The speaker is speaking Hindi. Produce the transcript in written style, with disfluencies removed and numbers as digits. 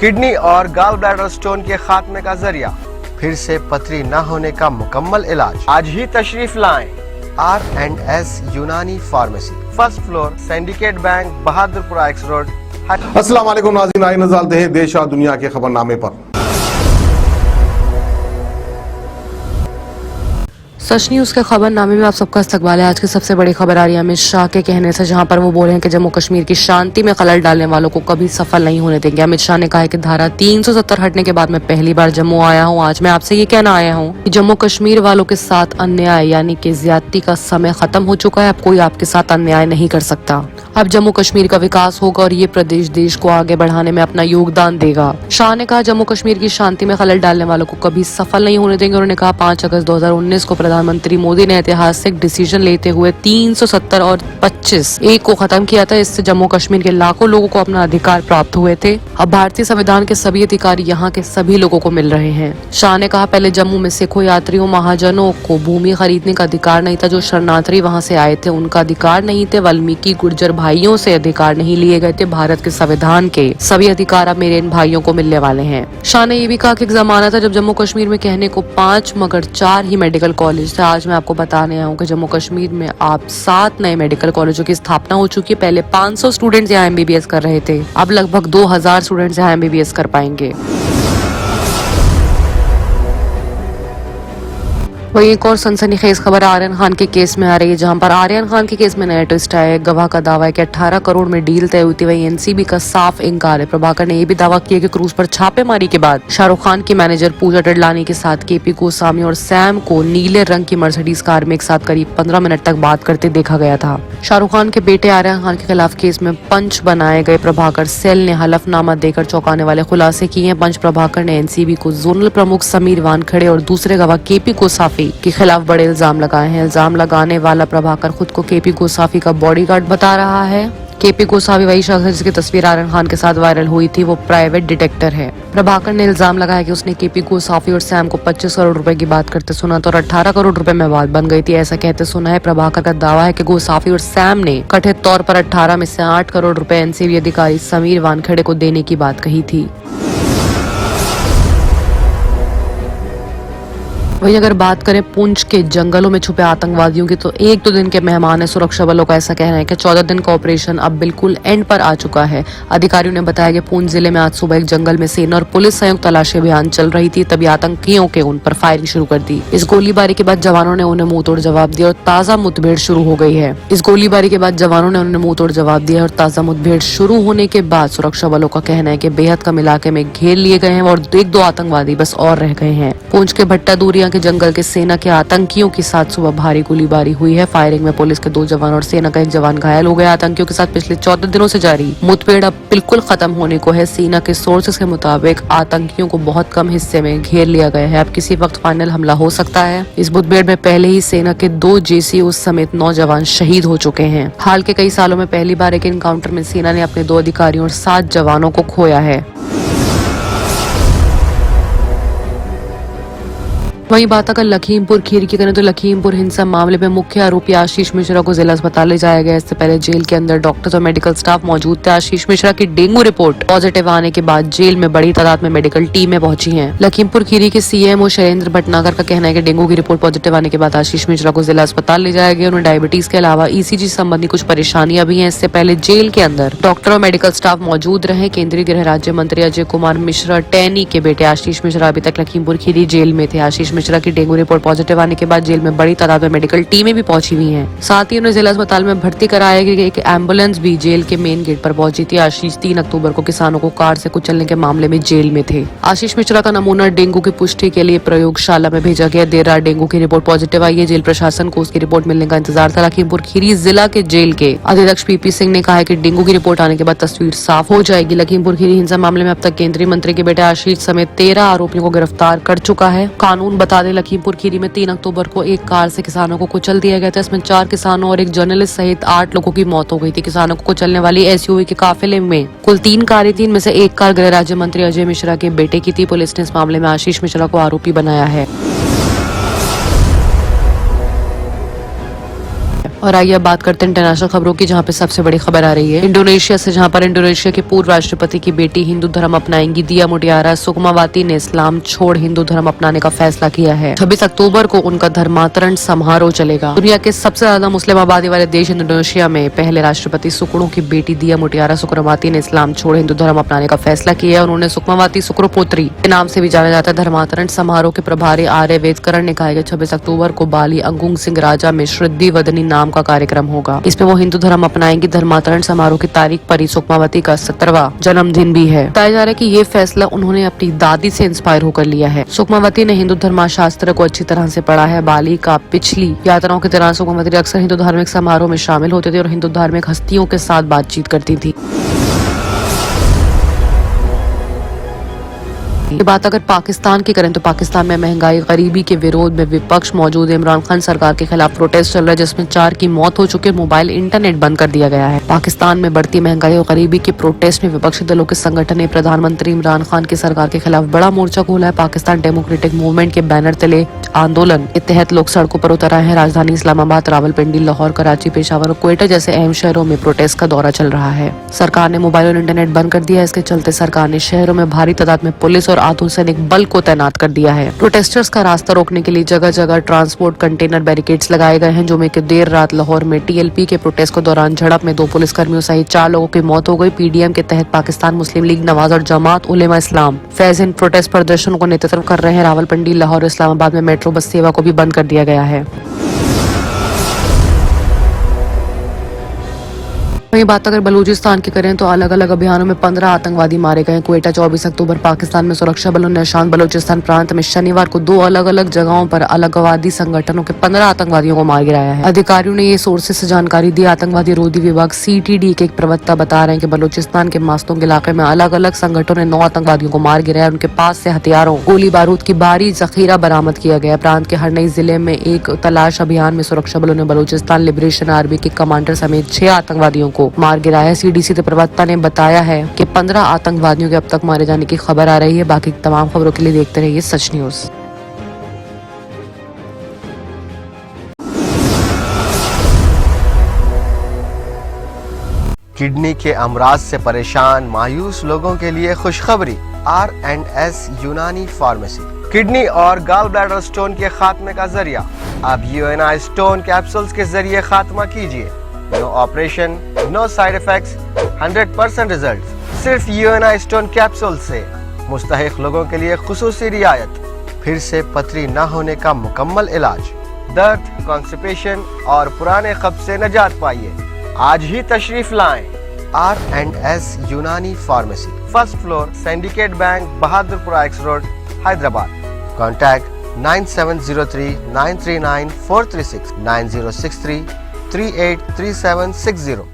किडनी और गॉल ब्लैडर स्टोन के खात्मे का जरिया, फिर से पथरी न होने का मुकम्मल इलाज। आज ही तशरीफ लाएं R&S यूनानी pharmacy, first floor, syndicate bank, Bahadurpura x road. अस्सलाम वालेकुम नाज़रीन, आइए नज़र डालते हैं देश और दुनिया के खबरनामे पर। सच न्यूज़ के खबरनामे में आप सबका इस्तकबाल है। आज की सबसे बड़ी खबर आ रही है अमित शाह के कहने से, जहां पर वो बोल रहे हैं कि जम्मू कश्मीर की शांति में खलल डालने वालों को कभी सफल नहीं होने देंगे। अमित शाह ने कहा है कि धारा 370 हटने के बाद मैं पहली बार जम्मू आया हूं। आज मैं आपसे ये कहना आया हूं कि जम्मू कश्मीर वालों के साथ अन्याय यानी कि ज्यादती का समय खत्म हो चुका है। अब कोई आपके साथ अन्याय नहीं कर सकता। अब जम्मू कश्मीर का विकास होगा और ये प्रदेश देश को आगे बढ़ाने में अपना योगदान देगा। शाह ने कहा जम्मू कश्मीर की शांति में खलल डालने वालों को कभी सफल नहीं होने देंगे। उन्होंने कहा 5 अगस्त 2019 को प्रधानमंत्री मोदी ने ऐतिहासिक डिसीजन लेते हुए 370 और 25 एक को खत्म किया था। इससे जम्मू कश्मीर के लाखों लोगों को अपना अधिकार प्राप्त हुए थे। अब भारतीय संविधान के सभी अधिकार यहाँ के सभी लोगों को मिल रहे हैं। शाह ने कहा पहले जम्मू में सिखों, यात्रियों, महाजनों को भूमि खरीदने का अधिकार नहीं था। जो शरणार्थी वहाँ से आए थे उनका अधिकार नहीं थे। वाल्मीकि गुर्जर भाइयों से अधिकार नहीं लिए गए थे। भारत के संविधान के सभी अधिकार अब मेरे इन भाइयों को मिलने वाले हैं। शाह ने ये भी कहा कि एक जमाना था जब जम्मू कश्मीर में कहने को 5 मगर 4 ही मेडिकल कॉलेज थे। आज मैं आपको बताने आया हूँ कि जम्मू कश्मीर में आप 7 नए मेडिकल कॉलेजों की स्थापना हो चुकी है। पहले 500 स्टूडेंट्स यहाँ MBBS कर रहे थे, अब लगभग 2000 स्टूडेंट्स यहाँ MBBS कर पाएंगे। वही एक और सनसनीखेज खबर आर्यन खान के केस में आ रही है, जहां पर आर्यन खान के केस में नया ट्विस्ट आया है। गवाह का दावा है कि 18 करोड़ में डील तय हुई थी। वही NCB का साफ इनकार है। प्रभाकर ने यह भी दावा किया कि क्रूज पर छापेमारी के बाद शाहरुख खान की मैनेजर पूजा टिडलानी के साथ KP गोस्वामी और सैम को नीले रंग की मर्सिडीज कार में एक साथ करीब 15 मिनट तक बात करते देखा गया था। शाहरुख खान के बेटे आर्यन खान के खिलाफ केस में पंच बनाए गए प्रभाकर सेल ने हलफनामा देकर चौंकाने वाले खुलासे किए हैं। पंच प्रभाकर ने NCB को जोनल प्रमुख समीर वानखड़े और दूसरे गवाह KP गोसाफी के खिलाफ बड़े इल्जाम लगाए हैं। इल्जाम लगाने वाला प्रभाकर खुद को KP गोसाफी का बॉडीगार्ड बता रहा है। KP गोसाफी वही शख्स है जिसकी तस्वीर आर्यन खान के साथ वायरल हुई थी। वो प्राइवेट डिटेक्टर है। प्रभाकर ने इल्जाम लगाया कि उसने KP गोसाफी और सैम को 25 करोड़ रुपए की बात करते सुना था और 18 करोड़ रुपए में बात बन गई थी, ऐसा कहते सुना है। प्रभाकर का दावा है कि गोसाफी और सैम ने कथित तौर पर 18 में से 8 करोड़ रुपए NCB अधिकारी समीर वानखेड़े को देने की बात कही थी। वहीं अगर बात करें पुंछ के जंगलों में छुपे आतंकवादियों की, तो 1-2 दिन के मेहमान है। सुरक्षा बलों का ऐसा कहना है कि 14 दिन का ऑपरेशन अब बिल्कुल एंड पर आ चुका है। अधिकारियों ने बताया कि पुंछ जिले में आज सुबह एक जंगल में सेना और पुलिस संयुक्त तलाशी अभियान चल रही थी, तभी आतंकियों के उन पर फायरिंग शुरू कर दी। इस गोलीबारी के बाद जवानों ने उन्हें मुंह तोड़ जवाब दिया और ताजा मुठभेड़ शुरू हो गई है। इस गोलीबारी के बाद जवानों ने उन्हें मुंह तोड़ जवाब दिया और ताजा मुठभेड़ शुरू होने के बाद सुरक्षा बलों का कहना है कि बेहद कम इलाके में घेर लिए गए हैं और 1-2 आतंकवादी बस और रह गए हैं। पुंछ के भट्टा दूरिया के जंगल के सेना के आतंकियों के साथ सुबह भारी गोलीबारी हुई है। फायरिंग में पुलिस के 2 जवान और सेना का 1 जवान घायल हो गया। आतंकियों के साथ पिछले 14 दिनों से जारी मुठभेड़ अब बिल्कुल खत्म होने को है। सेना के सोर्सेस के मुताबिक आतंकियों को बहुत कम हिस्से में घेर लिया गया है। अब किसी वक्त फाइनल हमला हो सकता है। इस मुठभेड़ में पहले ही सेना के 2 JCOs समेत 9 जवान शहीद हो चुके हैं। हाल के कई सालों में पहली बार एक एनकाउंटर में सेना ने अपने 2 अधिकारियों और 7 जवानों को खोया है। वहीं बात अगर लखीमपुर खीरी की करें तो लखीमपुर हिंसा मामले में मुख्य आरोपी आशीष मिश्रा को जिला अस्पताल ले जाया गया। इससे पहले जेल के अंदर डॉक्टर्स और मेडिकल स्टाफ मौजूद थे। आशीष मिश्रा की डेंगू रिपोर्ट पॉजिटिव आने के बाद जेल में बड़ी तादाद में मेडिकल टीमें पहुंची हैं। लखीमपुर खीरी के CMO शैलेंद्र भटनागर का कहना है कि डेंगू की रिपोर्ट पॉजिटिव आने के बाद आशीष मिश्रा को जिला अस्पताल ले जाया गया। उन्हें डायबिटीज के अलावा ECG संबंधी कुछ परेशानियां भी हैं। इससे पहले जेल के अंदर डॉक्टर और मेडिकल स्टाफ मौजूद रहे। केंद्रीय गृह राज्य मंत्री अजय कुमार मिश्रा टैनी के बेटे आशीष मिश्रा अभी तक लखीमपुर खीरी जेल में थे। आशीष मिश्रा की डेंगू रिपोर्ट पॉजिटिव आने के बाद जेल में बड़ी तादाद में मेडिकल टीमें भी पहुंची हुई हैं। साथ ही उन्हें जिला अस्पताल में भर्ती कराया गया। एक एम्बुलेंस भी जेल के मेन गेट पर पहुंची थी। आशीष 3 अक्टूबर को किसानों को कार से कुचलने के मामले में जेल में थे। आशीष मिश्रा का नमूना डेंगू की पुष्टि के लिए प्रयोगशाला में भेजा गया। देर रात डेंगू की रिपोर्ट पॉजिटिव आई है। जेल प्रशासन को उसकी रिपोर्ट मिलने का इंतजार था। लखीमपुर खीरी जिला के जेल के अधीक्षक PP सिंह ने कहा है कि डेंगू की रिपोर्ट आने के बाद तस्वीर साफ हो जाएगी। लखीमपुर खीरी हिंसा मामले में अब तक केंद्रीय मंत्री के बेटे आशीष समेत 13 आरोपियों को गिरफ्तार कर चुका है। कानून बता दें लखीमपुर खीरी में 3 अक्टूबर को एक कार से किसानों को कुचल दिया गया था। इसमें 4 किसानों और एक जर्नलिस्ट सहित 8 लोगों की मौत हो गई थी। किसानों को कुचलने वाली SUV के काफिले में कुल 3 कारें थी। इनमें से एक कार गृह राज्य मंत्री अजय मिश्रा के बेटे की थी। पुलिस ने इस मामले में आशीष मिश्रा को आरोपी बनाया है। और आइए अब बात करते हैं इंटरनेशनल खबरों की, जहां पे सबसे बड़ी खबर आ रही है इंडोनेशिया से, जहां पर इंडोनेशिया के पूर्व राष्ट्रपति की बेटी हिंदू धर्म अपनाएंगी। दिया मुटियारा सुकमावती ने इस्लाम छोड़ हिंदू धर्म अपनाने का फैसला किया है। 26 अक्टूबर को उनका धर्मांतरण समारोह चलेगा। दुनिया के सबसे ज्यादा मुस्लिम आबादी वाले देश इंडोनेशिया में पहले राष्ट्रपति सुकर्णो की बेटी दिया मुटियारा सुकमावती ने इस्लाम छोड़ हिंदू धर्म अपनाने का फैसला किया है। उन्होंने सुकमावती सुकरोपोत्री के नाम से भी जाना जाता है। धर्मांतरण समारोह के प्रभारी आर्य वेदकरण ने कहा कि 26 अक्टूबर को बाली अंगुंग सिंह राजा में श्रद्धि वदनी नाम का कार्यक्रम होगा। इसमें वो हिंदू धर्म अपनाएंगी। धर्मांतरण समारोह की तारीख पर ही सुकमावती का 17वां जन्मदिन भी है। बताया जा रहा है कि ये फैसला उन्होंने अपनी दादी से इंस्पायर होकर लिया है। सुकमावती ने हिंदू धर्मशास्त्र को अच्छी तरह से पढ़ा है। बाली का पिछली यात्राओं के दौरान सुकमावती अक्सर हिंदू धार्मिक समारोह में शामिल होते थे और हिंदू धार्मिक हस्तियों के साथ बातचीत करती थी। ये बात अगर पाकिस्तान की करें तो पाकिस्तान में महंगाई गरीबी के विरोध में विपक्ष मौजूद है। इमरान खान सरकार के खिलाफ प्रोटेस्ट चल रहा है, जिसमें 4 की मौत हो चुकी है। मोबाइल इंटरनेट बंद कर दिया गया है। पाकिस्तान में बढ़ती महंगाई और गरीबी के प्रोटेस्ट में विपक्षी दलों के संगठन ने प्रधानमंत्री इमरान खान की सरकार के खिलाफ बड़ा मोर्चा खोला है। पाकिस्तान डेमोक्रेटिक मूवमेंट के बैनर तले आंदोलन के तहत लोग सड़कों पर उतर आए हैं। राजधानी इस्लामाबाद, रावलपिंडी, लाहौर, कराची, पेशावर और क्वेटा जैसे अहम शहरों में प्रोटेस्ट का दौरा चल रहा है। सरकार ने मोबाइल और इंटरनेट बंद कर दिया है। इसके चलते सरकार ने शहरों में भारी तादाद में पुलिस और अर्धसैनिक बल को तैनात कर दिया है। प्रोटेस्टर्स का रास्ता रोकने के लिए जगह जगह ट्रांसपोर्ट कंटेनर बैरिकेड्स लगाए गए हैं। जो में देर रात लाहौर में टीएलपी के प्रोटेस्ट के दौरान झड़प में 2 पुलिसकर्मियों सहित 4 लोगों की मौत हो गई। पीडीएम के तहत पाकिस्तान मुस्लिम लीग नवाज और जमात उलेमा इस्लाम फैज इन प्रोटेस्ट प्रदर्शन को नेतृत्व कर रहे हैं। रावलपिंडी, लाहौर, इस्लामाबाद में मेट्रो बस सेवा को भी बंद कर दिया गया है। वहीं बात अगर बलूचिस्तान की करें तो अलग अलग अभियानों में 15 आतंकवादी मारे गए। क्वेटा 24 अक्टूबर पाकिस्तान में सुरक्षा बलों ने शान बलूचिस्तान प्रांत में शनिवार को 2 अलग अलग जगहों पर अलगवादी संगठनों के 15 आतंकवादियों को मार गिराया है। अधिकारियों ने ये सोर्सेस से जानकारी दी। आतंकवादी रोधी विभाग CTD के एक प्रवक्ता बता रहे हैं कि बलूचिस्तान के मास्तोंग इलाके में अलग अलग संगठनों ने 9 आतंकवादियों को मार गिराया। उनके पास से हथियारों, गोली बारूद की भारी जखीरा बरामद किया गया। प्रांत के हरनई जिले में एक तलाश अभियान में सुरक्षा बलों ने बलूचिस्तान लिबरेशन आर्मी के कमांडर समेत 6 आतंकवादियों को मार गिराया। CDC के प्रवक्ता ने बताया है कि 15 आतंकवादियों के अब तक मारे जाने की खबर आ रही है। बाकी तमाम खबरों के लिए देखते रहिए सच न्यूज। किडनी के अमराज से परेशान मायूस लोगों के लिए खुशखबरी। R&S यूनानी फार्मेसी किडनी और गॉल ब्लैडर स्टोन के खात्मे का जरिया। अब UNI स्टोन कैप्सूल्स के जरिए खात्मा कीजिए। No operation, no side effects, 100% result. सिर्फ UNI स्टोन कैप्सूल से मुस्तहिक लोगों के लिए खुसूसी रियायत। फिर से पथरी न होने का मुकम्मल इलाज। दर्द, कॉन्स्टिपेशन और पुराने कब्ज से निजात पाइए। आज ही तशरीफ लाएं। R&S यूनानी pharmacy, first floor, syndicate bank, Bahadurpura X road, Hyderabad. Contact 9703 939 436 9063 383760।